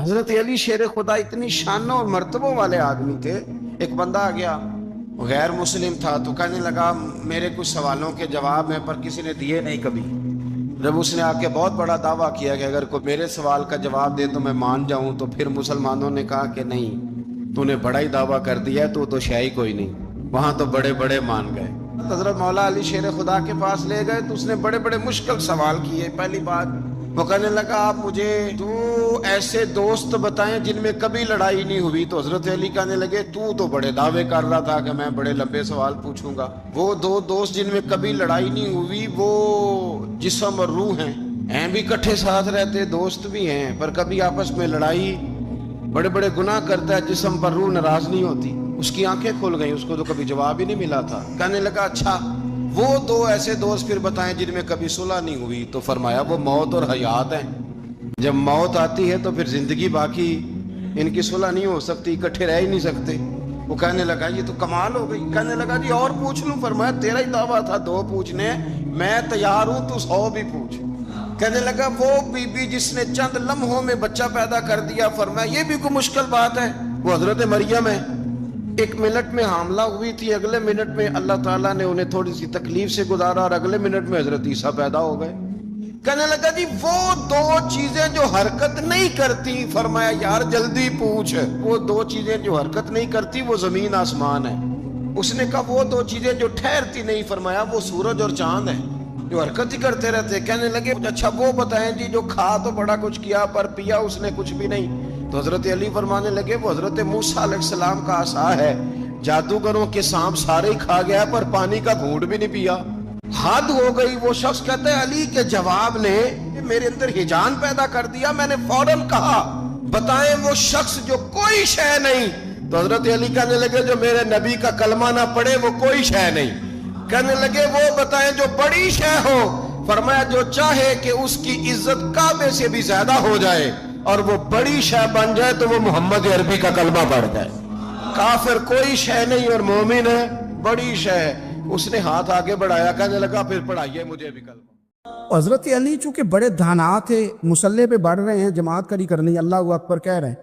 حضرت علی شیر خدا اتنی شانوں اور مرتبوں والے آدمی تھے. ایک بندہ آ گیا, غیر مسلم تھا, تو کہنے لگا میرے کچھ سوالوں کے جواب ہیں پر کسی نے دیے نہیں کبھی. جب اس نے آ کے بہت بڑا دعویٰ کیا کہ اگر کوئی میرے سوال کا جواب دے تو میں مان جاؤں, تو پھر مسلمانوں نے کہا کہ نہیں, تو نے بڑا ہی دعویٰ کر دیا ہے, تو شے ہی کوئی نہیں. وہاں تو بڑے بڑے مان گئے. حضرت مولا علی شیر خدا کے پاس لے گئے تو اس نے بڑے بڑے مشکل سوال کیے. پہلی بات وہ کہنے لگا آپ مجھے تو ایسے دوست بتائیں جن میں کبھی لڑائی نہیں ہوئی. تو حضرت علی کہنے لگے تو بڑے دعوے کر رہا تھا کہ میں بڑے لمبے سوال پوچھوں گا. وہ دو دوست جن میں کبھی لڑائی نہیں ہوئی وہ جسم اور روح ہیں بھی کٹھے ساتھ رہتے, دوست بھی ہیں, پر کبھی آپس میں لڑائی, بڑے بڑے گناہ کرتا ہے جسم پر, روح ناراض نہیں ہوتی. اس کی آنکھیں کھل گئیں, اس کو تو کبھی جواب ہی نہیں ملا تھا. کہنے لگا اچھا وہ دو ایسے دوست پھر بتائیں جن میں کبھی صلح نہیں ہوئی. تو فرمایا وہ موت اور حیات ہیں. جب موت آتی ہے تو پھر زندگی باقی, ان کی صلح نہیں ہو سکتی, اکٹھے رہ ہی نہیں سکتے. وہ کہنے لگا یہ تو کمال ہو گئی. کہنے لگا جی اور پوچھ لوں؟ فرمایا تیرا ہی دعویٰ تھا 2 پوچھنے, میں تیار ہوں, تو 100 بھی پوچھ. کہنے لگا وہ بی بی جس نے چند لمحوں میں بچہ پیدا کر دیا. فرمایا یہ بھی کوئی مشکل بات ہے؟ وہ حضرت مریم ہے. 1 منٹ میں حاملہ ہوئی تھی, اگلے منٹ میں اللہ تعالیٰ نے انہیں تھوڑی سی تکلیف سے گزارا, اور اگلے منٹ میں حضرت عیسیٰ پیدا ہو گئے. کہنے لگا جی وہ 2 چیزیں جو حرکت نہیں کرتی. فرمایا یار جلدی پوچھ. وہ 2 چیزیں جو حرکت نہیں کرتی وہ زمین آسمان ہے. اس نے کہا وہ 2 چیزیں جو ٹھہرتی نہیں. فرمایا وہ سورج اور چاند ہے جو حرکت ہی کرتے رہتے. کہنے لگے اچھا وہ بتائیں جی جو کھا تو بڑا کچھ کیا پر پیا اس نے کچھ بھی نہیں. تو حضرت علی فرمانے لگے وہ حضرت موسیٰ علیہ السلام کا عصا ہے, جادوگروں کے سانپ سارے ہی کھا گیا پر پانی کا گھونٹ بھی نہیں پیا. حد ہو گئی. وہ شخص کہتا ہے علی کے جواب نے میرے اندر ہیجان پیدا کر دیا. میں نے فوراً کہا بتائیں وہ شخص جو کوئی شے نہیں. تو حضرت علی کہنے لگے جو میرے نبی کا کلمہ نہ پڑھے وہ کوئی شے نہیں. کہنے لگے وہ بتائیں جو بڑی شے ہو. فرمایا جو چاہے کہ اس کی عزت کعبے سے بھی زیادہ ہو جائے اور وہ بڑی شے بن جائے تو وہ محمد عربی کا کلمہ پڑھ جائے. کافر کوئی شے نہیں اور مومن ہے بڑی شے ہے. اس نے ہاتھ آگے بڑھایا, کہنے لگا پھر پڑھائیے مجھے بھی کلمہ. حضرت علی چونکہ بڑے دھانا تھے, مسلح پہ بڑھ رہے ہیں, جماعت کری کرنی, اللہ اکبر کہہ رہے ہیں.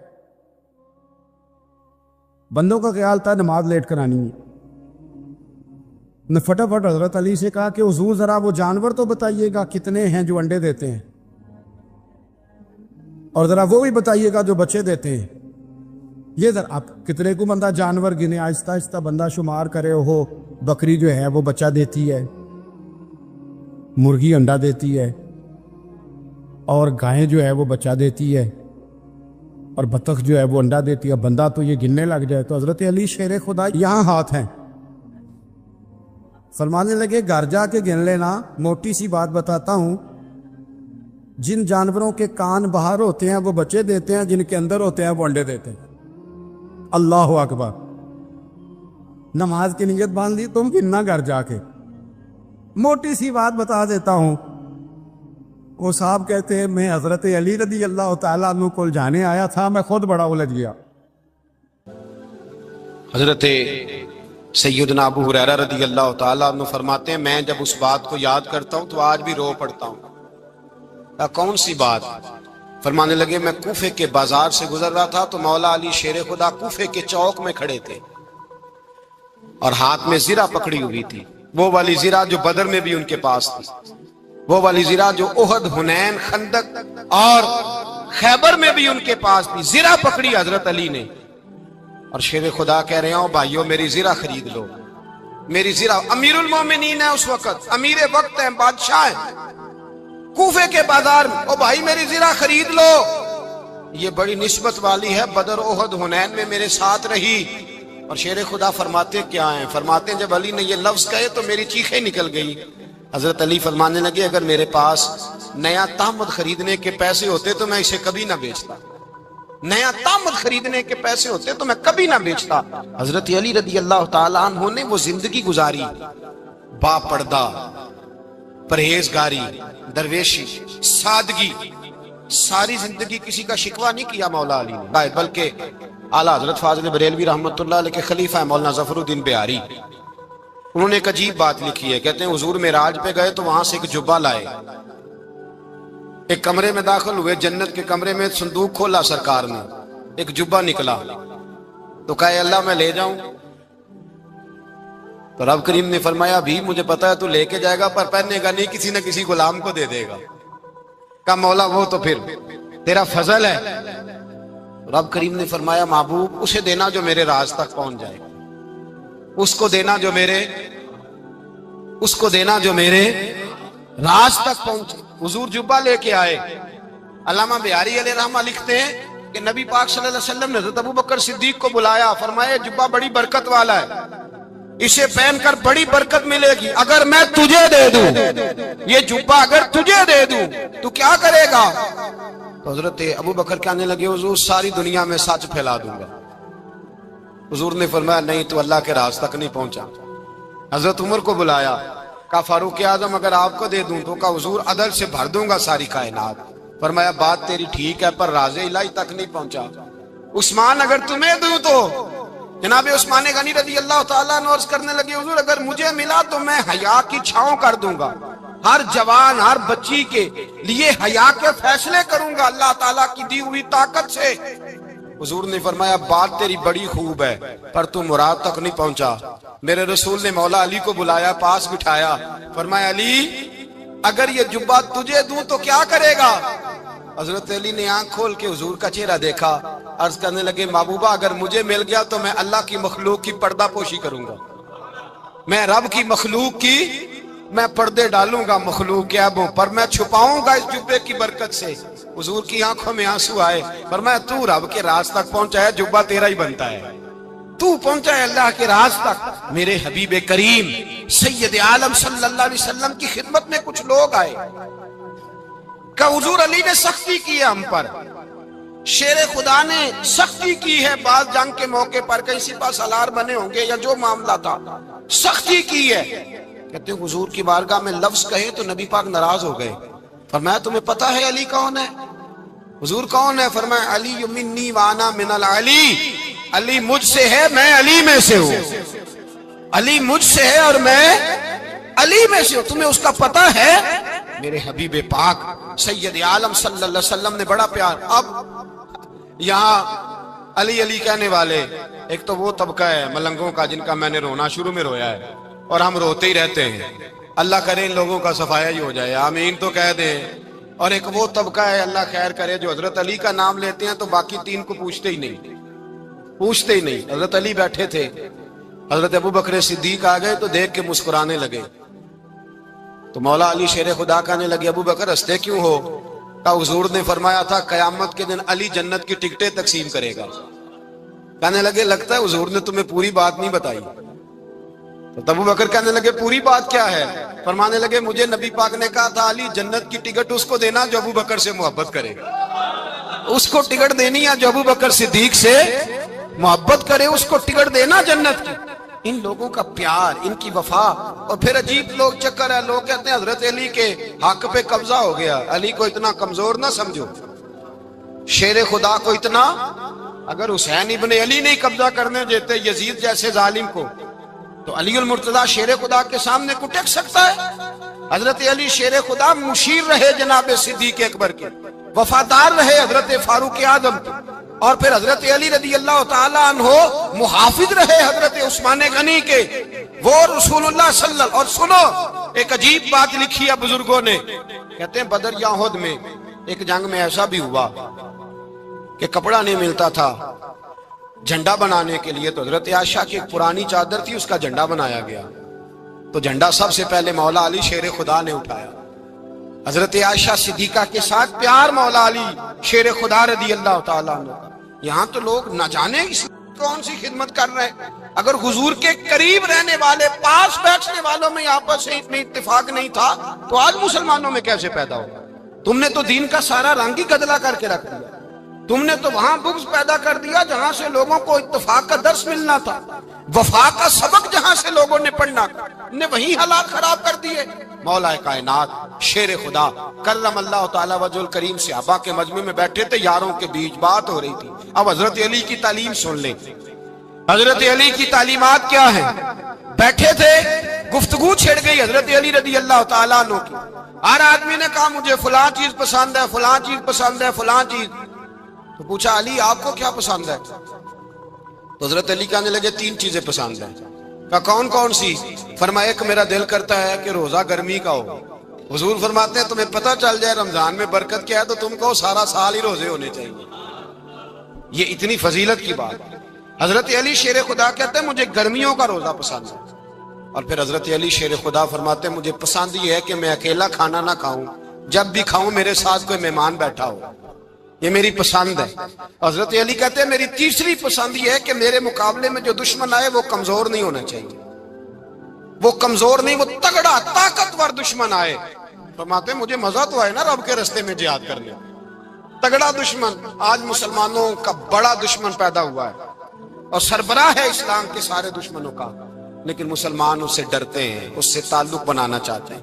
بندوں کا خیال تھا نماز لیٹ کرانی ہے. نے فٹافٹ حضرت علی سے کہا کہ حضور ذرا وہ جانور تو بتائیے گا کتنے ہیں جو انڈے دیتے ہیں, اور ذرا وہ بھی بتائیے گا جو بچے دیتے ہیں. یہ ذرا آپ کتنے کو بندہ جانور گنے, آہستہ آہستہ بندہ شمار کرے. ہو بکری جو ہے وہ بچہ دیتی ہے, مرغی انڈا دیتی ہے, اور گائیں جو ہے وہ بچہ دیتی ہے, اور بطخ جو ہے وہ انڈا دیتی ہے. بندہ تو یہ گننے لگ جائے. تو حضرت علی شیر خدا یہاں ہاتھ ہیں, فرمانے لگے گھر جا کے گن لینا. موٹی سی بات بتاتا ہوں, جن جانوروں کے کان باہر ہوتے ہیں وہ بچے دیتے ہیں, جن کے اندر ہوتے ہیں وہ انڈے دیتے ہیں. اللہ اکبر. نماز کی نیت باندھ لی, تم گننا گھر جا کے. موٹی سی بات بتا دیتا ہوں. وہ صاحب کہتے ہیں میں حضرت علی رضی اللہ تعالیٰ عنہ کو جانے آیا تھا, میں خود بڑا الجھ گیا. حضرت سیدنا ابو ہریرہ رضی اللہ تعالیٰ عنہ فرماتے ہیں میں جب اس بات کو یاد کرتا ہوں تو آج بھی رو پڑتا ہوں. کون سی بات؟ فرمانے لگے میں کوفے کے بازار سے گزر رہا تھا تو مولا علی شیر خدا کوفے کے چوک میں کھڑے تھے اور ہاتھ میں زرہ پکڑی ہوئی تھی. وہ والی زرہ جو بدر میں بھی ان کے پاس تھی, وہ والی زرہ جو احد, حنین, خندق اور خیبر میں بھی ان کے پاس تھی. زرہ پکڑی حضرت علی نے اور شیر خدا کہہ رہے ہوں بھائیو میری زرہ خرید لو. میری زرہ, امیر المومنین ہے اس وقت, امیر وقت ہیں, بادشاہ ہیں, کوفے کے بازار میں. او بھائی میری زرہ خرید لو, یہ بڑی نسبت والی ہے, بدر, احد, حنین میں میرے ساتھ رہی. اور شیر خدا فرماتے کیا ہیں؟ فرماتے ہیں جب علی نے یہ لفظ کہے تو میری چیخیں نکل گئی. حضرت علی فرمانے لگے اگر میرے پاس نیا تامد خریدنے کے پیسے ہوتے تو میں اسے کبھی نہ بیچتا. نیا تامد خریدنے کے پیسے ہوتے تو میں کبھی نہ بیچتا. حضرت علی رضی اللہ تعالیٰ عنہ نے وہ زندگی گزاری, با پردہ, پرہیزگاری, درویشی, سادگی, ساری زندگی کسی کا شکوہ نہیں کیا مولا علی نے, بلکہ اعلیٰ حضرت فاضل بریلوی رحمۃ اللہ علیہ کے خلیفہ مولانا ظفر الدین بہاری, انہوں نے ایک عجیب بات لکھی ہے. کہتے ہیں حضور معراج پہ گئے تو وہاں سے ایک جبہ لائے, ایک کمرے میں داخل ہوئے، جنت کے کمرے میں صندوق کھولا سرکار نے، ایک جبہ نکلا تو کہا اے اللہ میں لے جاؤں؟ تو رب کریم نے فرمایا بھی مجھے پتا ہے تو لے کے جائے گا پر پہننے گا نہیں، کسی نہ کسی غلام کو دے دے گا۔ کہا مولا وہ تو پھر تیرا فضل ہے۔ رب کریم نے فرمایا محبوب اسے دینا جو میرے راز تک پہنچ جائے، اس کو دینا جو میرے راز تک پہنچے۔ حضور جبہ لے کے آئے۔ علامہ بہاری علیہ رحمہ لکھتے ہیں کہ نبی پاک صلی اللہ علیہ وسلم نے حضرت ابوبکر صدیق کو بلایا، فرمایا جبہ بڑی برکت والا ہے، اسے پہن کر بڑی برکت ملے گی، اگر میں تجھے دے دوں یہ جبہ، اگر تجھے دے دوں تو کیا کرے گا؟ تو حضرت ابوبکر کہنے لگے حضور ساری دنیا میں سچ پھیلا دوں گا۔ حضور نے فرمایا نہیں تو اللہ کے راز تک نہیں پہنچا۔ حضرت عمر کو بلایا، کہا فاروق اعظم اگر آپ کو دے دوں تو کہا حضور عدل سے بھر دوں گا ساری کائنات۔ فرمایا بات تیری ٹھیک ہے پر راز الہی تک نہیں پہنچا۔ عثمان اگر تمہیں دوں تو جناب عثمان غنی رضی اللہ تعالیٰ عنہ عرض کرنے لگے حضور اگر مجھے ملا تو میں حیا کی چھاؤں کر دوں گا، ہر جوان ہر بچی کے لیے حیا کے فیصلے کروں گا اللہ تعالیٰ کی دی ہوئی طاقت سے۔ حضور نے فرمایا بات تیری بڑی خوب ہے پر تو مراد تک نہیں پہنچا۔ میرے رسول نے مولا علی کو بلایا، پاس بٹھایا، فرمایا علی اگر یہ جبہ تجھے دوں تو کیا کرے گا؟ حضرت علی نے آنکھ کھول کے حضور کا چہرہ دیکھا، عرض کرنے لگے محبوبہ اگر مجھے مل گیا تو میں اللہ کی مخلوق کی پردہ پوشی کروں گا، میں رب کی مخلوق کی میں پردے ڈالوں گا مخلوق کے عیبوں پر، میں چھپاؤں گا اس جبے کی برکت سے۔ حضور کی آنکھوں میں آنسو آئے، فرمایا تو رب کے راز تک پہنچا ہے، جبہ تیرا ہی بنتا ہے، تو پہنچا ہے اللہ کے راز تک۔ میرے حبیب کریم سید عالم صلی اللہ علیہ وسلم کی خدمت میں کچھ لوگ آئے کہ حضور علی نے سختی کی ہے ہم پر، شیر خدا نے سختی کی ہے، بعض جنگ کے موقع پر کہیں سپاہ سالار بنے ہوں گے یا جو معاملہ تھا سختی کی ہے۔ کہتے ہیں حضور کی بارگاہ میں لفظ کہے تو نبی پاک ناراض ہو گئے۔ فرمایا تمہیں پتا ہے علی کون ہے؟ حضور کون ہے؟ فرمایا علی منی وانا من العلی، علی مجھ سے ہے میں علی میں سے ہوں، علی مجھ سے ہے اور میں علی میں سے ہوں، تمہیں اس کا پتہ ہے؟ میرے حبیب پاک سید عالم صلی اللہ علیہ وسلم نے بڑا پیار۔ اب یہاں علی علی کہنے والے ایک تو وہ طبقہ ہے ملنگوں کا جن کا میں نے رونا شروع میں رویا ہے اور ہم روتے ہی رہتے ہیں، اللہ کرے ان لوگوں کا صفایا ہی ہو جائے، آمین تو کہہ دیں۔ اور ایک وہ طبقہ ہے اللہ خیر کرے جو حضرت علی کا نام لیتے ہیں تو باقی تین کو پوچھتے ہی نہیں۔ حضرت علی بیٹھے تھے، حضرت ابوبکر صدیق آ گئے تو دیکھ کے مسکرانے لگے، تو مولا علی شیر خدا کہنے لگے ابوبکر ہنستے کیوں ہو؟ کہا حضور نے فرمایا تھا قیامت کے دن علی جنت کی ٹکٹیں تقسیم کرے گا۔ کہنے لگے لگتا ہے حضور نے تمہیں پوری بات نہیں بتائی۔ تو ابوبکر کہنے لگے پوری بات کیا ہے؟ فرمانے لگے مجھے نبی پاک نے کہا تھا علی جنت کی ٹکٹ اس کو دینا جو ابوبکر سے محبت کرے گا، اس کو ٹکٹ دینی ہے جو ابوبکر صدیق سے محبت کرے، اس کو ٹکٹ دینا جنت کی۔ ان لوگوں کا پیار، ان کی وفا۔ اور پھر عجیب لوگ چکر ہے، لوگ کہتے ہیں حضرت علی کے حق پہ قبضہ ہو گیا، علی کو اتنا کمزور نہ سمجھو، شیر خدا کو اتنا، اگر حسین ابن علی نہیں قبضہ کرنے دیتے یزید جیسے ظالم کو تو علی المرتضیٰ شیر خدا کے سامنے کو ٹک سکتا ہے؟ حضرت علی شیر خدا مشیر رہے جناب صدیق اکبر کے، وفادار رہے حضرت فاروق اعظم کے، اور پھر حضرت علی رضی اللہ تعالیٰ عنہ محافظ رہے حضرت عثمان غنی کے، وہ رسول اللہ صلی اللہ۔ اور سنو ایک عجیب بات لکھی ہے بزرگوں نے، کہتے ہیں بدر یا احد میں ایک جنگ میں ایسا بھی ہوا کہ کپڑا نہیں ملتا تھا جھنڈا بنانے کے لیے، تو حضرت عائشہ کی ایک پرانی چادر تھی، اس کا جھنڈا بنایا گیا، تو جھنڈا سب سے پہلے مولا علی شیر خدا نے اٹھایا۔ حضرت عائشہ صدیقہ کے ساتھ پیار مولا علی شیر خدا رضی اللہ تعالیٰ عنہ۔ یہاں تو لوگ نہ جانے کون سی خدمت کر رہے ہیں، اگر حضور کے قریب رہنے والے پاس بیٹھنے والوں میں آپس سے اتنی اتفاق نہیں تھا تو آج مسلمانوں میں کیسے پیدا ہوا؟ تم نے تو دین کا سارا رنگ ہی گدلا کر کے رکھ دیا، تم نے تو وہاں بغض پیدا کر دیا جہاں سے لوگوں کو اتفاق کا درس ملنا تھا، وفا کا سبق جہاں سے لوگوں نے پڑھنا نے وہی حالات خراب کر دیے۔ مولا کائنات شیر خدا کرم اللہ تعالی وجہ الکریم صحابہ کے مجمع میں بیٹھے تھے، یاروں کے بیچ بات ہو رہی تھی۔ اب حضرت علی کی تعلیم سن لیں، حضرت علی کی تعلیمات کیا ہیں؟ بیٹھے تھے، گفتگو چھڑ گئی حضرت علی رضی اللہ تعالیٰ عنہ کی، ہر آدمی نے کہا مجھے فلاں چیز پسند ہے، فلاں چیز پسند ہے، فلاں چیز. تو پوچھا علی آپ کو کیا پسند ہے؟ تو حضرت علی کہنے لگے 3 چیزیں پسند ہیں. کہا کون کون سی؟ فرمایا ایک میرا دل کرتا ہے کہ روزہ گرمی کا ہو. حضور فرماتے ہیں تمہیں پتہ چل جائے رمضان میں برکت کیا ہے تو تم کو سارا سال ہی روزے ہونے چاہیے. یہ اتنی فضیلت کی بات. حضرت علی شیر خدا کہتے ہیں مجھے گرمیوں کا روزہ پسند ہے. اور پھر حضرت علی شیر خدا فرماتے ہیں مجھے پسند یہ ہے کہ میں اکیلا کھانا نہ کھاؤں، جب بھی کھاؤں میرے ساتھ کوئی مہمان بیٹھا ہو. یہ میری پسند ہے. حضرت علی کہتے ہیں میری تیسری پسند یہ ہے کہ میرے مقابلے میں جو دشمن آئے وہ کمزور نہیں ہونا چاہیے. وہ کمزور نہیں، وہ تگڑا طاقتور دشمن آئے. فرماتے ہیں مجھے مزہ تو آئے نا رب کے راستے میں جہاد کرنے. تگڑا دشمن. آج مسلمانوں کا بڑا دشمن پیدا ہوا ہے اور سربراہ ہے اسلام کے سارے دشمنوں کا، لیکن مسلمان اس سے ڈرتے ہیں، اس سے تعلق بنانا چاہتے ہیں،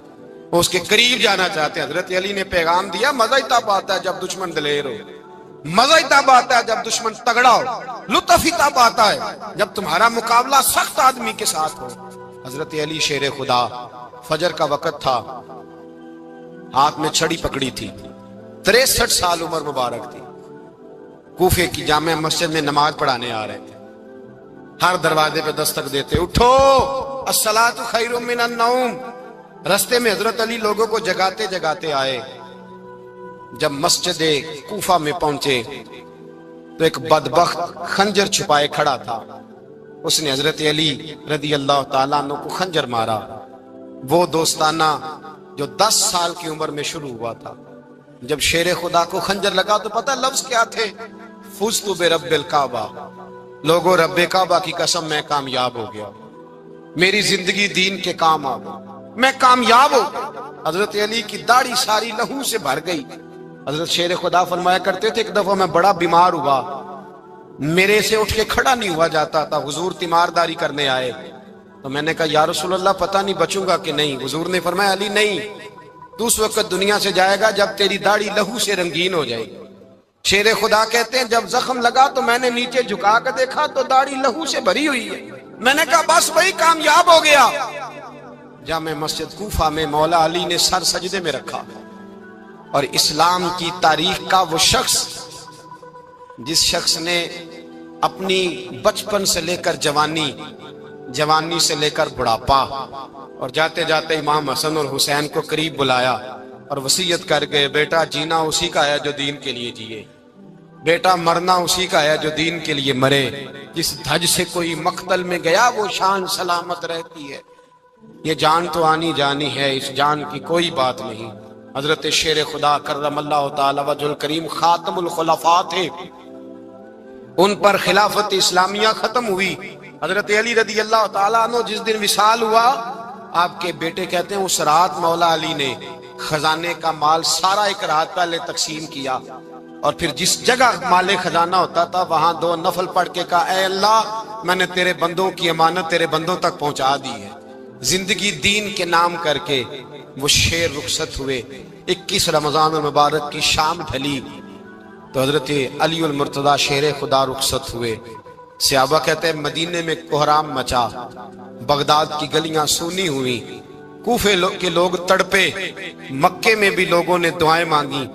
وہ اس کے قریب جانا چاہتے ہیں. حضرت علی نے پیغام دیا مزہ ہی تب آتا ہے جب دشمن دلیر ہو، مزہ ہی تب آتا ہے جب دشمن تگڑا ہو، لطف ہی تب آتا ہے جب تمہارا مقابلہ سخت آدمی کے ساتھ ہو. حضرت علی شیر خدا. فجر کا وقت تھا، ہاتھ میں چھڑی پکڑی تھی، 63 سال عمر مبارک تھی. کوفے کی جامع مسجد میں نماز پڑھانے آ رہے تھے. ہر دروازے پہ دستک دیتے اٹھو الصلاۃ خیر من النوم. رستے میں حضرت علی لوگوں کو جگاتے جگاتے آئے. جب مسجد کوفہ میں پہنچے تو ایک بدبخت خنجر چھپائے کھڑا تھا. اس نے حضرت علی رضی اللہ تعالیٰ عنہ کو خنجر مارا. وہ دوستانہ جو 10 سال کی عمر میں شروع ہوا تھا. جب شیر خدا کو خنجر لگا تو پتہ لفظ کیا تھے؟ فزت برب الکعبہ. لوگوں رب کعبہ کی قسم میں کامیاب ہو گیا، میری زندگی دین کے کام آ گئی، میں کامیاب ہو گیا. حضرت علی کی داڑھی ساری لہو سے بھر گئی. حضرت شیر خدا فرمایا کرتے تھے ایک دفعہ میں بڑا بیمار ہوا، میرے سے اٹھ کے کھڑا نہیں ہوا جاتا تھا. حضور تیمارداری کرنے آئے تو میں نے کہا یا رسول اللہ پتہ نہیں بچوں گا کہ نہیں. حضور نے فرمایا علی نہیں، تو اس وقت دنیا سے جائے گا جب تیری داڑھی لہو سے رنگین ہو جائے گی. شیر خدا کہتے ہیں جب زخم لگا تو میں نے نیچے جھکا کر دیکھا تو داڑھی لہو سے بھری ہوئی ہے. میں نے کہا بس وہی کامیاب ہو گیا. جامع مسجد کوفہ میں مولا علی نے سر سجدے میں رکھا اور اسلام کی تاریخ کا وہ شخص جس شخص نے اپنی بچپن سے لے کر جوانی، جوانی سے لے کر بڑھاپا، اور جاتے جاتے امام حسن اور حسین کو قریب بلایا اور وصیت کر گئے بیٹا جینا اسی کا ہے جو دین کے لیے جیے، بیٹا مرنا اسی کا ہے جو دین کے لیے مرے. جس دھج سے کوئی مقتل میں گیا وہ شان سلامت رہتی ہے. یہ جان تو آنی جانی ہے، اس جان کی کوئی بات نہیں. حضرت شیر خدا کرم اللہ تعالی وجہ الکریم خاتم الخلفاء تھے، ان پر خلافت اسلامیہ ختم ہوئی. حضرت علی رضی اللہ تعالیٰ عنہ جس دن وصال ہوا، آپ کے بیٹے کہتے ہیں اس رات مولا علی نے خزانے کا مال سارا ایک رات پہلے تقسیم کیا، اور پھر جس جگہ مال خزانہ ہوتا تھا وہاں 2 نفل پڑھ کے کہا اے اللہ میں نے تیرے بندوں کی امانت تیرے بندوں تک پہنچا دی ہے. زندگی دین کے نام کر کے وہ شیر رخصت ہوئے. 21 رمضان المبارک کی شام ڈھلی تو حضرت علی المرتضی شیر خدا رخصت ہوئے. صحابہ کہتے ہیں مدینے میں کوہرام مچا، بغداد کی گلیاں سونی ہوئی، کوفے کے لوگ تڑپے، مکے میں بھی لوگوں نے دعائیں مانگی.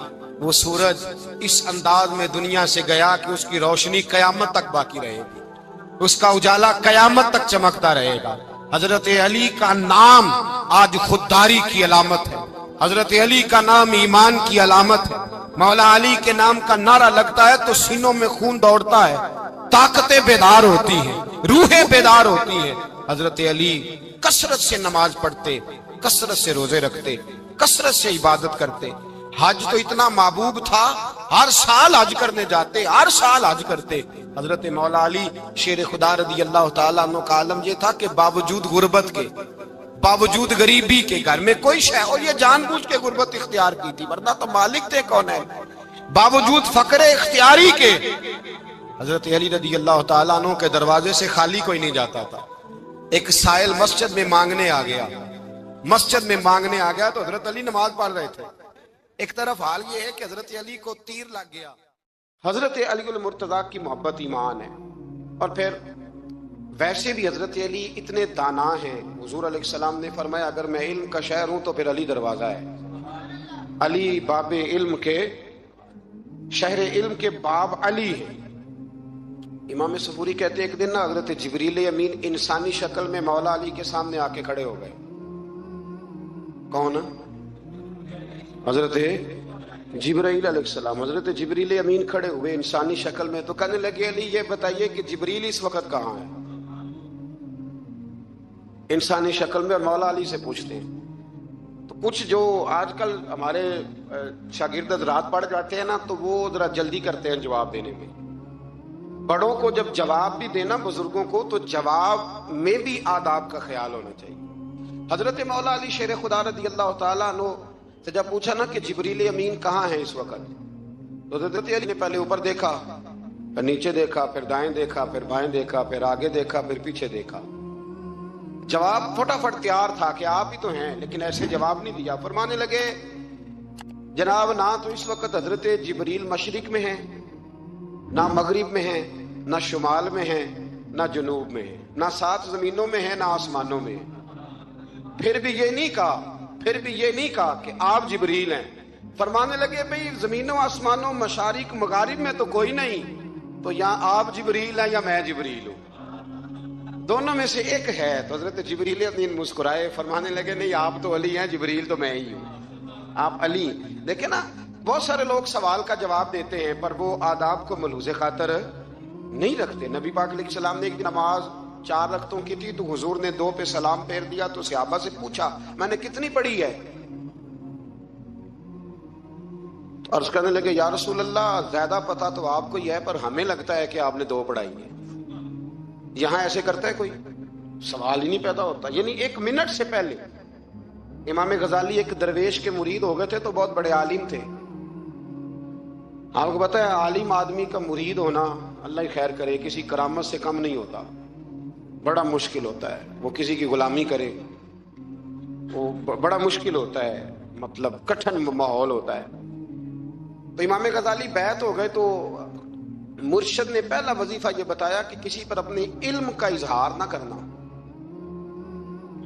وہ سورج اس انداز میں دنیا سے گیا کہ اس کی روشنی قیامت تک باقی رہے گی، اس کا اجالا قیامت تک چمکتا رہے گا. حضرت علی کا نام آج خودداری کی علامت ہے، حضرت علی کا نام ایمان کی علامت ہے. مولا علی کے نام کا نعرہ لگتا ہے تو سینوں میں خون دوڑتا ہے، طاقتیں بیدار ہوتی ہیں، روحیں بیدار ہوتی ہیں. حضرت علی کثرت سے نماز پڑھتے، کثرت سے روزے رکھتے، کثرت سے عبادت کرتے. حج تو اتنا محبوب تھا، ہر سال حج کرنے جاتے، ہر سال حج کرتے. حضرت مولا علی شیر خدا رضی اللہ تعالیٰ عنہ کا عالم یہ تھا کہ باوجود غربت کے، باوجود غریبی کے، گھر میں کوئی شے، اور یہ جان بوجھ کے غربت اختیار کی تھی ورنہ تو مالک تھے کون ہے، باوجود فقر اختیاری کے حضرت علی رضی اللہ تعالیٰ عنہ کے دروازے سے خالی کوئی نہیں جاتا تھا. ایک سائل مسجد میں مانگنے آ گیا، مسجد میں مانگنے آ گیا تو حضرت علی نماز پڑھ رہے تھے. ایک طرف حال یہ ہے کہ حضرت علی کو تیر لگ گیا. حضرت علی المرتضی کی محبت ایمان ہے. اور پھر ویسے بھی حضرت علی اتنے دانا ہیں، حضور علیہ السلام نے فرمایا اگر میں علم کا شہر ہوں تو پھر علی دروازہ ہے. علی باب علم کے، شہر علم کے باب علی ہے۔ امام صفوری کہتے ہیں ایک دن نا حضرت جبریل امین انسانی شکل میں مولا علی کے سامنے آ کے کھڑے ہو گئے۔ کون؟ حضرت جبرائیل علیہ السلام۔ حضرت جبریل امین کھڑے ہوئے انسانی شکل میں، تو کہنے لگے علی یہ بتائیے کہ جبریل اس وقت کہاں ہے؟ انسانی شکل میں، اور مولا علی سے پوچھتے ہیں۔ تو کچھ جو آج کل ہمارے شاگرد حضرات پڑھ جاتے ہیں نا، تو وہ ذرا جلدی کرتے ہیں جواب دینے میں۔ بڑوں کو جب جواب بھی دینا بزرگوں کو، تو جواب میں بھی آداب کا خیال ہونا چاہیے۔ حضرت مولا علی شیر خدا رضی اللہ تعالیٰ عنہ سے جب پوچھا نا کہ جبریل امین کہاں ہے اس وقت، تو حضرت علی نے پہلے اوپر دیکھا، پھر نیچے دیکھا، پھر دائیں دیکھا، پھر بائیں دیکھا، پھر آگے دیکھا، پھر پیچھے دیکھا۔ جواب فٹافٹ تیار تھا کہ آپ ہی تو ہیں، لیکن ایسے جواب نہیں دیا۔ فرمانے لگے جناب نہ تو اس وقت حضرت جبریل مشرق میں ہیں، نہ مغرب میں ہیں، نہ شمال میں ہیں، نہ جنوب میں ہیں، نہ 7 زمینوں میں ہیں، نہ آسمانوں میں ہیں۔ پھر بھی یہ نہیں کہا کہ آپ جبریل ہیں۔ فرمانے لگے بھئی زمینوں آسمانوں مشارق مغارب میں تو کوئی نہیں، تو یا آپ جبریل ہیں یا میں جبریل ہوں، دونوں میں سے ایک ہے۔ تو حضرت جبریل امین مسکرائے، فرمانے لگے نہیں آپ تو علی ہیں، جبریل تو میں ہی ہوں، آپ علی۔ دیکھیں نا بہت سارے لوگ سوال کا جواب دیتے ہیں پر وہ آداب کو ملحوظ خاطر نہیں رکھتے۔ نبی پاک علیہ السلام نے ایک دن نماز 4 رکعتوں کی تھی، تو حضور نے 2 پہ سلام پھیر دیا، تو صحابہ سے پوچھا میں نے کتنی پڑھی ہے؟ تو عرض کرنے لگے یا رسول اللہ زیادہ پتا تو آپ کو ہی ہے، پر ہمیں لگتا ہے کہ آپ نے 2 پڑھائی ہیں۔ یہاں ایسے کرتا ہے کوئی؟ سوال ہی نہیں پیدا ہوتا۔ یعنی 1 منٹ سے پہلے امام غزالی ایک درویش کے مرید ہو گئے تھے، تو بہت بڑے عالم تھے۔ آپ کو پتا ہے عالم آدمی کا مرید ہونا، اللہ ہی خیر کرے، کسی کرامت سے کم نہیں ہوتا، بڑا مشکل ہوتا ہے۔ وہ کسی کی غلامی کرے وہ بڑا مشکل ہوتا ہے، مطلب کٹھن ماحول ہوتا ہے۔ تو امام غزالی بیعت ہو گئے، تو مرشد نے پہلا وظیفہ یہ بتایا کہ کسی پر اپنے علم کا اظہار نہ کرنا۔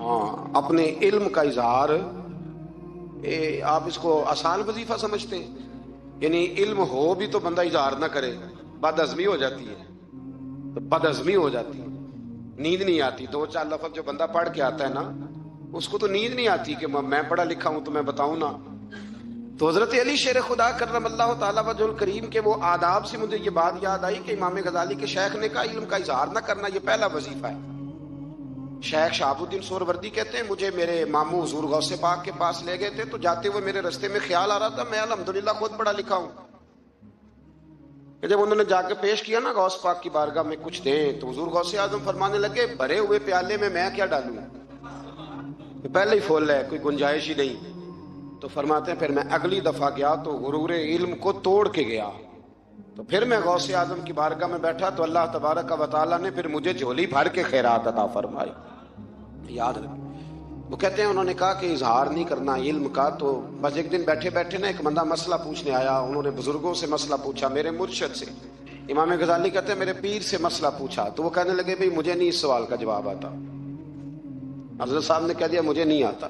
ہاں، اپنے علم کا اظہار، آپ اس کو آسان وظیفہ سمجھتے ہیں؟ یعنی علم ہو بھی تو بندہ اظہار نہ کرے، بد ہضمی ہو جاتی ہے، تو بد ہضمی ہو جاتی ہے، نیند نہیں آتی۔ 2-4 لفظ جو بندہ پڑھ کے آتا ہے نا، اس کو تو نیند نہیں آتی کہ میں پڑھا لکھا ہوں تو میں بتاؤں نا۔ تو حضرت علی شیر خدا کرم اللہ تعالیٰ وجہ الکریم کے وہ آداب سے مجھے یہ بات یاد آئی کہ امام غزالی کے شیخ نے کہا علم کا اظہار نہ کرنا یہ پہلا وظیفہ ہے۔ شیخ شہاب الدین سہروردی کہتے ہیں مجھے میرے ماموں حضور غوث پاک کے پاس لے گئے تھے، تو جاتے ہوئے میرے رستے میں خیال آ رہا تھا میں الحمدللہ خود پڑھا لکھا ہوں، کہ جب انہوں نے جا کے پیش کیا نا غوث پاک کی بارگاہ میں کچھ دیں، تو حضور غوث اعظم فرمانے لگے بھرے ہوئے پیالے میں میں کیا ڈالوں، پہلے ہی فل ہے، کوئی گنجائش ہی نہیں۔ تو فرماتے ہیں پھر میں اگلی دفعہ گیا تو غرور علم کو توڑ کے گیا، تو پھر میں غوث اعظم کی بارگاہ میں بیٹھا تو اللہ تبارک و تعالیٰ نے پھر مجھے جھولی بھر کے خیرات عطا فرمائی۔ یاد رکھ، وہ کہتے ہیں انہوں نے کہا کہ اظہار نہیں کرنا علم کا۔ تو بس ایک دن بیٹھے بیٹھے نا ایک بندہ مسئلہ پوچھنے آیا، انہوں نے بزرگوں سے مسئلہ پوچھا، میرے مرشد سے، امام غزالی کہتے ہیں میرے پیر سے مسئلہ پوچھا، تو وہ کہنے لگے بھئی مجھے نہیں اس سوال کا جواب آتا۔ حضرت صاحب نے کہہ دیا مجھے نہیں آتا۔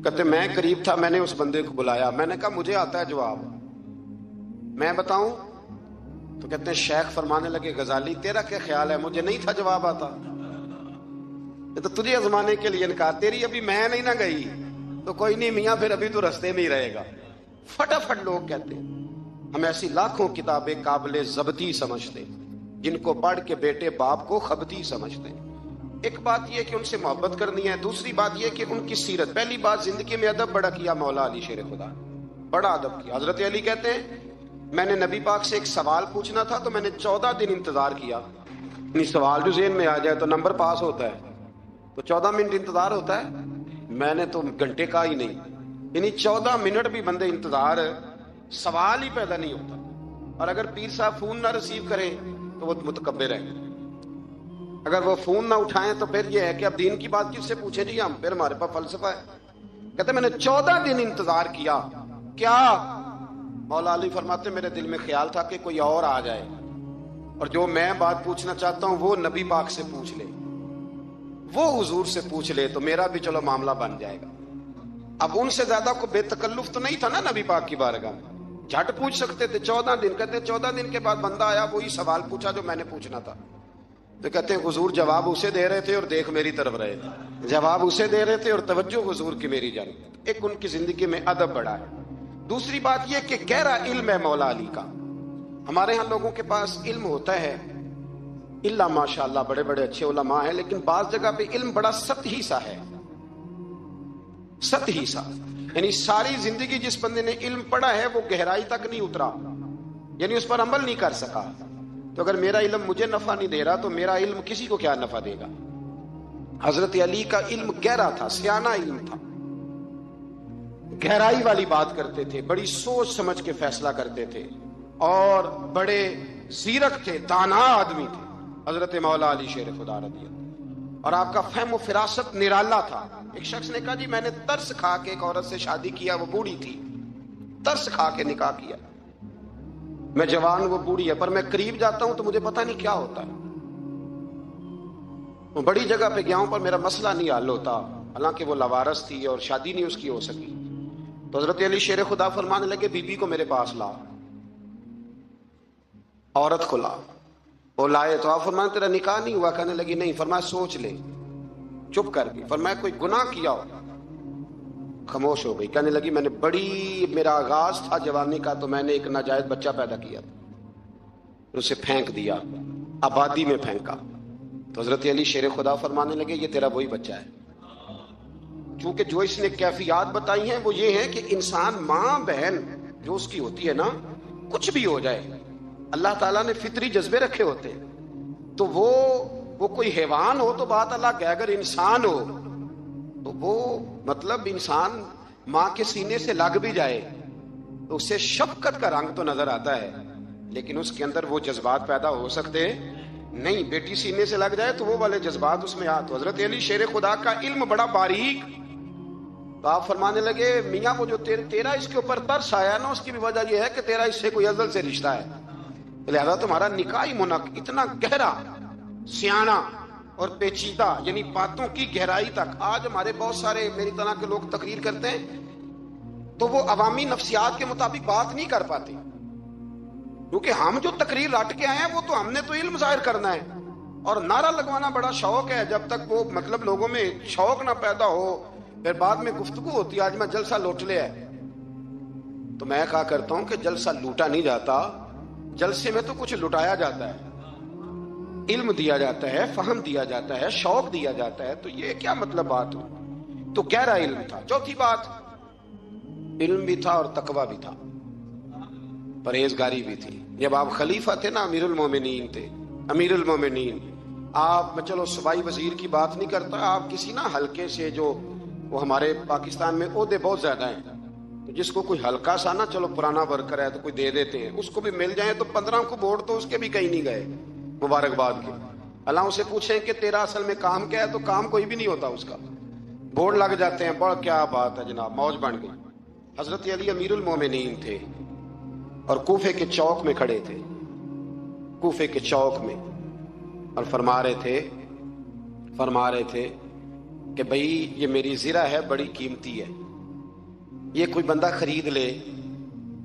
کہتے میں قریب تھا، میں نے اس بندے کو بلایا، میں نے کہا مجھے آتا ہے جواب، میں بتاؤں؟ تو کہتے ہیں شیخ فرمانے لگے غزالی تیرا کیا خیال ہے مجھے نہیں تھا جواب آتا؟ یہ تو تجھے آزمانے کے لیے کہا، تیری ابھی میں نہیں نہ گئی تو کوئی نہیں میاں، پھر ابھی تو رستے میں ہی رہے گا۔ فٹافٹ لوگ کہتے ہیں ہم ایسی لاکھوں کتابیں قابل ضبطی سمجھتے جن کو پڑھ کے بیٹے باپ کو خبتی سمجھتے ہیں۔ ایک بات یہ کہ ان سے محبت کرنی ہے، دوسری بات یہ کہ ان کی سیرت، پہلی بات زندگی میں ادب بڑا کیا مولا علی شیر خدا، بڑا ادب کیا۔ حضرت علی کہتے ہیں میں نے نبی پاک سے ایک سوال پوچھنا تھا تو میں نے 14 دن انتظار کیا، یعنی سوال جو ذہن میں آ جائے تو نمبر پاس ہوتا ہے، تو 14 منٹ انتظار ہوتا ہے، میں نے تو گھنٹے کا ہی نہیں، یعنی 14 منٹ بھی بندے انتظار، سوال ہی پیدا نہیں ہوتا۔ اور اگر پیر صاحب فون نہ ریسیو کریں تو وہ متکبر ہیں، اگر وہ فون نہ اٹھائیں تو پھر یہ ہے کہ اب دین کی بات کس سے پوچھیں جی ہم، پھر ہمارے پاس فلسفہ ہے۔ کہتے میں نے 14 دن انتظار کیا، کیا؟ مولا علی فرماتے میرے دل میں خیال تھا کہ کوئی اور آ جائے اور جو میں بات پوچھنا چاہتا ہوں وہ نبی پاک سے پوچھ لے، وہ حضور سے پوچھ لے، تو میرا بھی چلو معاملہ بن جائے گا۔ اب ان سے زیادہ کو بے تکلف تو نہیں تھا نا نبی پاک کی بارگاہ میں، جھٹ پوچھ سکتے تھے 14 دن. کہتے 14 دن کے بعد بندہ آیا، وہی سوال پوچھا جو میں نے پوچھنا تھا. تو کہتے ہیں حضور جواب اسے دے رہے تھے اور دیکھ میری طرف رہے تھے. جواب اسے دے رہے تھے اور توجہ حضور کی میری جانب. ایک ان کی زندگی میں ادب بڑا ہے. دوسری بات یہ کہ گہرا علم ہے مولا علی کا. ہمارے ہاں لوگوں کے پاس علم ہوتا ہے اللہ ماشاءاللہ بڑے بڑے اچھے علماء ہیں، لیکن بعض جگہ پہ علم بڑا سطحی سا ہے. سطحی سا یعنی ساری زندگی جس بندے نے علم پڑھا ہے وہ گہرائی تک نہیں اترا، یعنی اس پر عمل نہیں کر سکا. تو اگر میرا علم مجھے نفع نہیں دے رہا تو میرا علم کسی کو کیا نفع دے گا. حضرت علی کا علم گہرا تھا، سیانہ علم تھا، گہرائی والی بات کرتے تھے، بڑی سوچ سمجھ کے فیصلہ کرتے تھے اور بڑے زیرک تھے، دانا آدمی تھے حضرت مولا علی شیر خدا رضی اللہ. اور آپ کا فہم و فراست نرالا تھا. ایک شخص نے کہا جی میں نے ترس کھا کے ایک عورت سے شادی کیا، وہ بوڑھی تھی، ترس کھا کے نکاح کیا. میں جوان، وہ بوڑھی ہے، پر میں قریب جاتا ہوں تو مجھے پتہ نہیں کیا ہوتا ہے. وہ بڑی جگہ پہ گیا ہوں پر میرا مسئلہ نہیں حل ہوتا، حالانکہ وہ لاوارث تھی اور شادی نہیں اس کی ہو سکی. تو حضرت علی شیر خدا فرمانے لگے بی بی کو میرے پاس لا، عورت کو لا. وہ لائے تو آپ فرمانے تیرا نکاح نہیں ہوا؟ کہنے لگی نہیں. فرمایا سوچ لے. چپ کر گئی. فرمایا کوئی گناہ کیا ہو؟ خاموش ہو گئی. کہنے لگی میں نے میرا آغاز تھا جوانی کا تو میں نے ایک ناجائز بچہ پیدا کیا تھا، اسے پھینک دیا، آبادی میں پھینکا. تو حضرت علی شیر خدا فرمانے لگے یہ تیرا وہی بچہ ہے. چونکہ جو اس نے کیفیات بتائی ہیں وہ یہ ہے کہ انسان ماں بہن جو اس کی ہوتی ہے نا، کچھ بھی ہو جائے اللہ تعالیٰ نے فطری جذبے رکھے ہوتے ہیں. تو وہ کوئی حیوان ہو تو بات اللہ کہ اگر انسان ہو تو وہ مطلب انسان ماں کے سینے سے لگ بھی جائے تو اسے شفقت کا رنگ تو نظر آتا ہے، لیکن اس کے اندر وہ جذبات پیدا ہو سکتے نہیں. بیٹی سینے سے لگ جائے تو وہ والے جذبات اس میں تو حضرت علی شیر خدا کا علم بڑا باریک. تو آپ فرمانے لگے میاں وہ جو تیرا اس کے اوپر ترس آیا نا، اس کی بھی وجہ یہ ہے کہ تیرا اس سے کوئی ازل سے رشتہ ہے، لہذا تمہارا نکاح منعقد اتنا گہرا، سیاںہ اور پیچیدہ، یعنی باتوں کی گہرائی تک. آج ہمارے بہت سارے میری طرح کے لوگ تقریر کرتے ہیں تو وہ عوامی نفسیات کے مطابق بات نہیں کر پاتے، کیونکہ ہم جو تقریر رٹ کے آئے ہیں وہ تو ہم نے تو علم ظاہر کرنا ہے، اور نعرہ لگوانا بڑا شوق ہے. جب تک وہ مطلب لوگوں میں شوق نہ پیدا ہو پھر بعد میں گفتگو ہوتی ہے آج میں جلسہ لوٹ لیا ہے. تو میں کہا کرتا ہوں کہ جلسہ لوٹا نہیں جاتا، جلسے میں تو کچھ لٹایا جاتا ہے، علم دیا جاتا ہے، فہم دیا جاتا ہے، شوق دیا جاتا ہے. تو یہ کیا مطلب بات ہو؟ تو گہرا علم تھا. چوتھی بات، علم بھی تھا اور تقوی بھی تھا، پرہیزگاری بھی تھی. جب آپ خلیفہ تھے نا، امیر المومنین تھے، امیر المومنین، آپ چلو صوبائی وزیر کی بات نہیں کرتا، آپ کسی نا ہلکے سے، جو وہ ہمارے پاکستان میں عہدے بہت زیادہ ہیں، تو جس کو کوئی ہلکا سا نا چلو پرانا ورکر ہے تو کوئی دے دیتے ہیں، اس کو بھی مل جائیں تو 15 کو ووٹ تو اس کے بھی کہیں نہیں گئے مبارکباد کے. اللہ سے پوچھیں کہ تیرا اصل میں کام کیا ہے تو کام کوئی بھی نہیں ہوتا اس کا، بورڈ لگ جاتے ہیں. بڑا کیا بات ہے جناب، موج بن گئی. حضرت علی امیر المومنین تھے اور کوفے کے چوک میں کھڑے تھے، کوفے کے چوک میں، اور فرما رہے تھے کہ بھئی یہ میری زرہ ہے، بڑی قیمتی ہے، یہ کوئی بندہ خرید لے.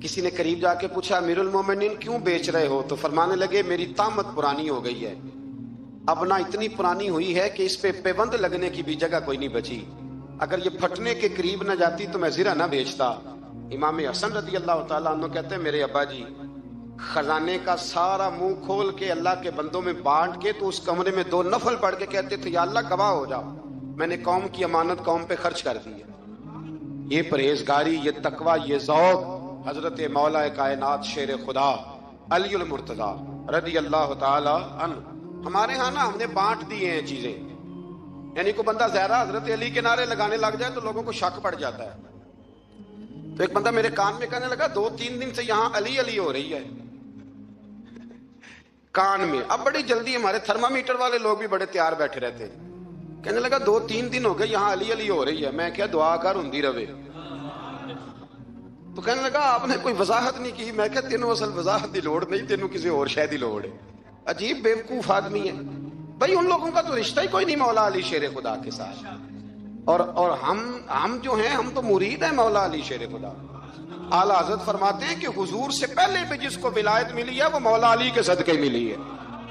کسی نے قریب جا کے پوچھا امیر المومنین کیوں بیچ رہے ہو؟ تو فرمانے لگے میری طامت پرانی ہو گئی ہے، اب نہ اتنی پرانی ہوئی ہے کہ اس پہ پیوند لگنے کی بھی جگہ کوئی نہیں بچی، اگر یہ پھٹنے کے قریب نہ جاتی تو میں زرہ نہ بیچتا. امام حسن رضی اللہ تعالیٰ عنہ کہتے ہیں میرے ابا جی خزانے کا سارا منہ کھول کے اللہ کے بندوں میں بانٹ کے تو اس کمرے میں 2 نفل پڑھ کے کہتے تھے یا اللہ گواہ ہو جاؤ میں نے قوم کی امانت قوم پہ خرچ کر دی ہے. یہ پرہیزگاری، یہ تقوی، یہ ذوق حضرت مولا کائنات شیر خدا علی المرتضیٰ رضی اللہ تعالی عنہ. ہمارے ہاں نا ہم نے بانٹ دی ہیں چیزیں، یعنی کوئی بندہ زہرا حضرت علی کے نعرے لگانے لگ جائے تو لوگوں کو شک پڑ جاتا ہے. تو ایک بندہ میرے کان میں کہنے لگا 2-3 دن سے یہاں علی علی ہو رہی ہے کان میں. اب بڑی جلدی ہمارے تھرمامیٹر والے لوگ بھی بڑے تیار بیٹھے رہتے ہیں. کہنے لگا 2-3 دن ہو گئے یہاں علی علی ہو رہی ہے. میں کیا دعا کر ہندی رہے. تو کہنے لگا آپ نے کوئی وضاحت نہیں کی. میں کہا تینوں اصل وضاحت دی لوڑ نہیں، تینوں کسی اور شے دی لوڑ ہے. عجیب بیوقوف آدمی ہے بھائی. ان لوگوں کا تو رشتہ ہی کوئی نہیں مولا علی شیر خدا کے ساتھ. اور ہم جو ہیں ہم تو مرید ہیں مولا علی شیر خدا. اعلیٰ حضرت فرماتے ہیں کہ حضور سے پہلے بھی جس کو ولایت ملی ہے وہ مولا علی کے صدقے ملی ہے,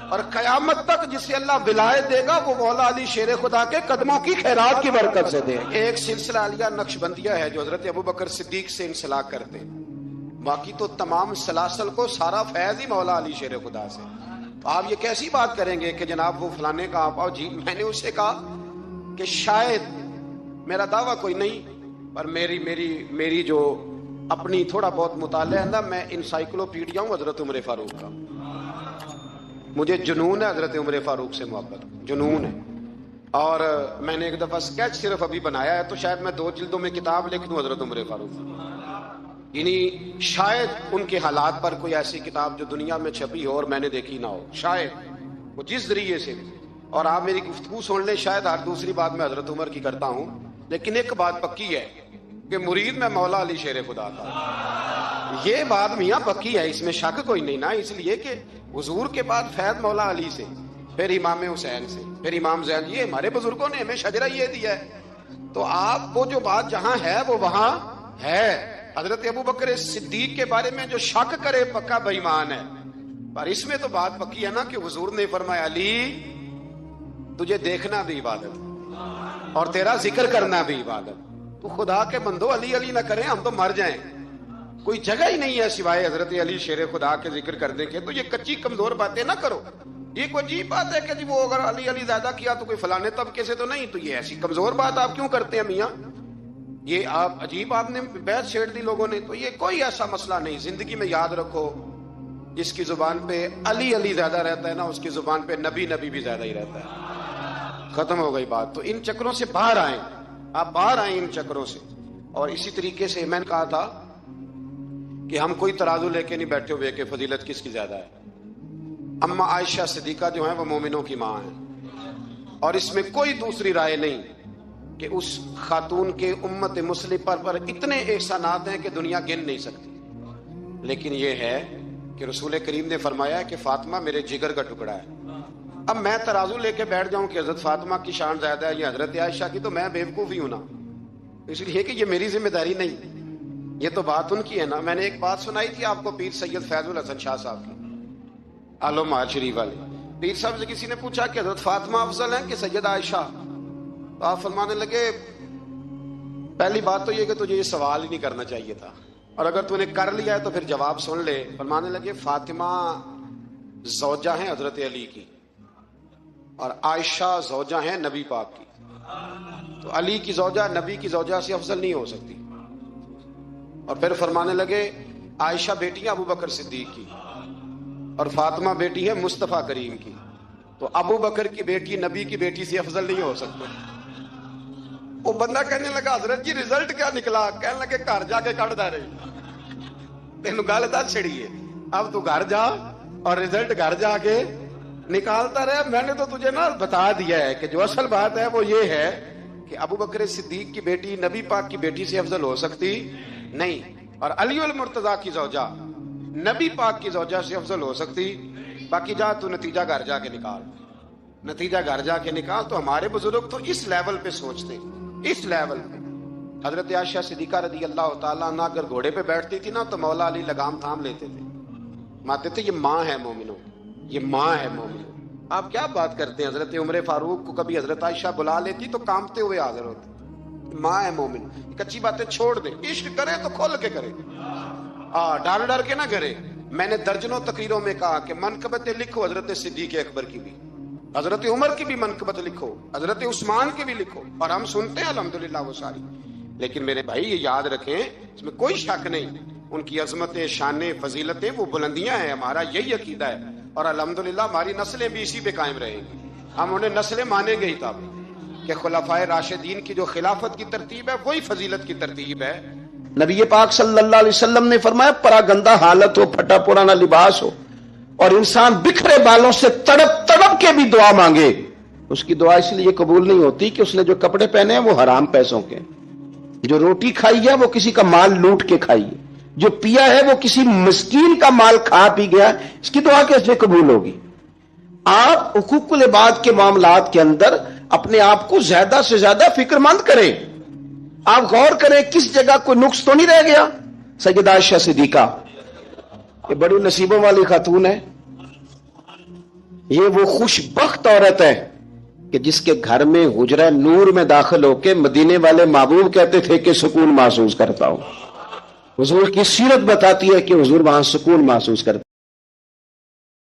اور قیامت تک جسے اللہ ولایت دے گا وہ مولا علی شیر خدا کے قدموں کی خیرات کی برکت سے دے. ایک سلسلہ علیہ نقشبندیہ ہے جو حضرت ابوبکر صدیق سے انسلاک کرتے ہیں, باقی تو تمام سلاسل کو سارا فیض ہی مولا علی شیر خدا سے. آپ یہ کیسی بات کریں گے کہ جناب وہ فلانے کا آپ آؤ جی. میں نے اسے کہا کہ شاید میرا دعویٰ کوئی نہیں, پر میری جو اپنی تھوڑا بہت مطالعہ ہے نا, میں انسائکلوپیڈیا ہوں حضرت عمر فاروق کا. مجھے جنون ہے حضرت عمر فاروق سے محبت, جنون ہے. اور میں نے ایک دفعہ سکیچ صرف ابھی بنایا ہے, تو شاید میں 2 جلدوں میں کتاب لکھ دوں حضرت عمر فاروق. یعنی شاید ان کے حالات پر کوئی ایسی کتاب جو دنیا میں چھپی ہو اور میں نے دیکھی نہ ہو, شاید وہ جس ذریعے سے. اور آپ میری گفتگو سن لیں, شاید ہر دوسری بات میں حضرت عمر کی کرتا ہوں, لیکن ایک بات پکی ہے کہ مرید میں مولا علی شیر خدا کا. یہ بات میاں پکی ہے, اس میں شک کوئی نہیں نا. اس لیے کہ حضور کے بعد فیض مولا علی سے, پھر امام حسین سے, پھر امام زین. یہ ہمارے بزرگوں نے ہمیں شجرہ یہ دیا ہے. تو آپ کو جو بات جہاں ہے وہ وہاں ہے. حضرت ابوبکر صدیق کے بارے میں جو شک کرے پکا بے ایمان ہے, پر اس میں تو بات پکی ہے نا کہ حضور نے فرمایا علی تجھے دیکھنا بھی عبادت اور تیرا ذکر کرنا بھی عبادت. تو خدا کے بندو علی علی نہ کریں, ہم تو مر جائیں. کوئی جگہ ہی نہیں ہے سوائے حضرت علی شیر خدا کے ذکر کرنے کے. تو یہ کچی کمزور باتیں نہ کرو. یہ کوئی عجیب بات ہے کہ جی وہ اگر علی علی زیادہ کیا تو کوئی فلانے طبقے سے تو نہیں. تو یہ ایسی کمزور بات آپ کیوں کرتے ہیں میاں؟ یہ آپ عجیب, آپ نے بحث چھیڑ دی لوگوں نے. تو یہ کوئی ایسا مسئلہ نہیں. زندگی میں یاد رکھو, جس کی زبان پہ علی علی زیادہ رہتا ہے نا, اس کی زبان پہ نبی نبی بھی زیادہ ہی رہتا ہے. ختم ہو گئی بات. تو ان چکروں سے باہر آئیں, آپ باہر آئیں ان چکروں سے. اور اسی طریقے سے میں نے کہا تھا کہ ہم کوئی ترازو لے کے نہیں بیٹھے ہوئے کہ فضیلت کس کی زیادہ ہے. اما عائشہ صدیقہ جو ہیں وہ مومنوں کی ماں ہیں, اور اس میں کوئی دوسری رائے نہیں کہ اس خاتون کے امت مسلم پر اتنے احسانات ہیں کہ دنیا گن نہیں سکتی. لیکن یہ ہے کہ رسول کریم نے فرمایا ہے کہ فاطمہ میرے جگر کا ٹکڑا ہے. اب میں ترازو لے کے بیٹھ جاؤں کہ حضرت فاطمہ کی شان زیادہ ہے یا حضرت عائشہ کی, تو میں بیوقوف ہی ہوں نا. اس لیے کہ یہ میری ذمہ داری نہیں, یہ تو بات ان کی ہے نا. میں نے ایک بات سنائی تھی آپ کو پیر سید فیض الحسن شاہ صاحب کی, علم شریف والے پیر صاحب سے کسی نے پوچھا کہ حضرت فاطمہ افضل ہیں کہ سید عائشہ؟ تو آپ فرمانے لگے پہلی بات تو یہ کہ تجھے یہ سوال ہی نہیں کرنا چاہیے تھا, اور اگر تو نے کر لیا ہے تو پھر جواب سن لے. فرمانے لگے فاطمہ زوجہ ہیں حضرت علی کی, اور عائشہ زوجہ ہیں نبی پاک کی. تو علی کی زوجہ نبی کی زوجہ سے افضل نہیں ہو سکتی. اور پھر فرمانے لگے عائشہ بیٹی ہے ابو بکر صدیق کی, اور فاطمہ بیٹی ہے مصطفیٰ کریم کی. تو ابو بکر کی بیٹی نبی کی بیٹی سے افضل نہیں ہو سکتے. وہ بندہ کہنے لگا حضرت جی رزلٹ کیا نکلا؟ کہنے لگے گھر جا کے کٹ دے رہی, تینوں گل دس چھڑی ہے, اب تو گھر جا اور رزلٹ گھر جا کے نکالتا رہے. میں نے تو تجھے نا بتا دیا ہے کہ جو اصل بات ہے وہ یہ ہے کہ ابو بکر صدیق کی بیٹی نبی پاک کی بیٹی سے افضل ہو سکتی نہیں, اور علی المرتضیٰ کی زوجہ نبی پاک کی زوجہ سے افضل ہو سکتی. باقی جا تو نتیجہ گھر جا کے نکال, نتیجہ گھر جا کے نکال. تو ہمارے بزرگ تو اس لیول پہ سوچتے, اس لیول پہ. حضرت عائشہ صدیقہ رضی اللہ تعالیٰ عنہ اگر گھوڑے پہ بیٹھتی تھی نا تو مولا علی لگام تھام لیتے تھے, ماتے تھے یہ ماں ہے مومنوں, یہ ماں ہے مومنوں. آپ کیا بات کرتے ہیں؟ حضرت عمر فاروق کو کبھی حضرت عائشہ بلا لیتی تو کانپتے ہوئے حاضر ہوتے. ماں ہے مومن. کچی باتیں چھوڑ دے, عشق کرے تو کھول کے کرے, ڈر ڈر کے نہ کرے. میں نے درجنوں تقریروں میں کہا کہ منقبتیں لکھو حضرت صدیق اکبر کی بھی, حضرت عمر کی بھی منقبت لکھو, حضرت عثمان کی بھی لکھو, اور ہم سنتے ہیں الحمدللہ وہ ساری. لیکن میرے بھائی یہ یاد رکھیں, اس میں کوئی شک نہیں, ان کی عظمتیں, شانیں, فضیلتیں وہ بلندیاں ہیں. ہمارا یہی عقیدہ ہے, اور الحمدللہ ہماری نسلیں بھی اسی پہ قائم رہیں گی. ہم انہیں نسلیں مانیں گے ہی تب کہ خلفائے راشدین کی جو خلافت کی ترتیب ہے وہی فضیلت کی ترتیب ہے. نبی پاک صلی اللہ علیہ وسلم نے فرمایا پراگندہ حالت ہو, پھٹا پرانا لباس ہو, اور انسان بکھرے بالوں سے تڑپ تڑپ کے بھی دعا مانگے, اس کی دعا اس لیے قبول نہیں ہوتی کہ اس نے جو کپڑے پہنے ہیں وہ حرام پیسوں کے, جو روٹی کھائی ہے وہ کسی کا مال لوٹ کے کھائی ہے, جو پیا ہے وہ کسی مسکین کا مال کھا پی گیا. اس کی دعا کیسے قبول ہوگی؟ آپ حقوق العباد کے معاملات کے اندر اپنے آپ کو زیادہ سے زیادہ فکر مند کریں. آپ غور کریں کس جگہ کوئی نقص تو نہیں رہ گیا. سیدہ عائشہ صدیقہ یہ بڑی نصیبوں والی خاتون ہے. یہ وہ خوش بخت عورت ہے کہ جس کے گھر میں حجرہ نور میں داخل ہو کے مدینے والے محبوب کہتے تھے کہ سکون محسوس کرتا ہوں. حضور کی سیرت بتاتی ہے کہ حضور وہاں سکون محسوس کرتے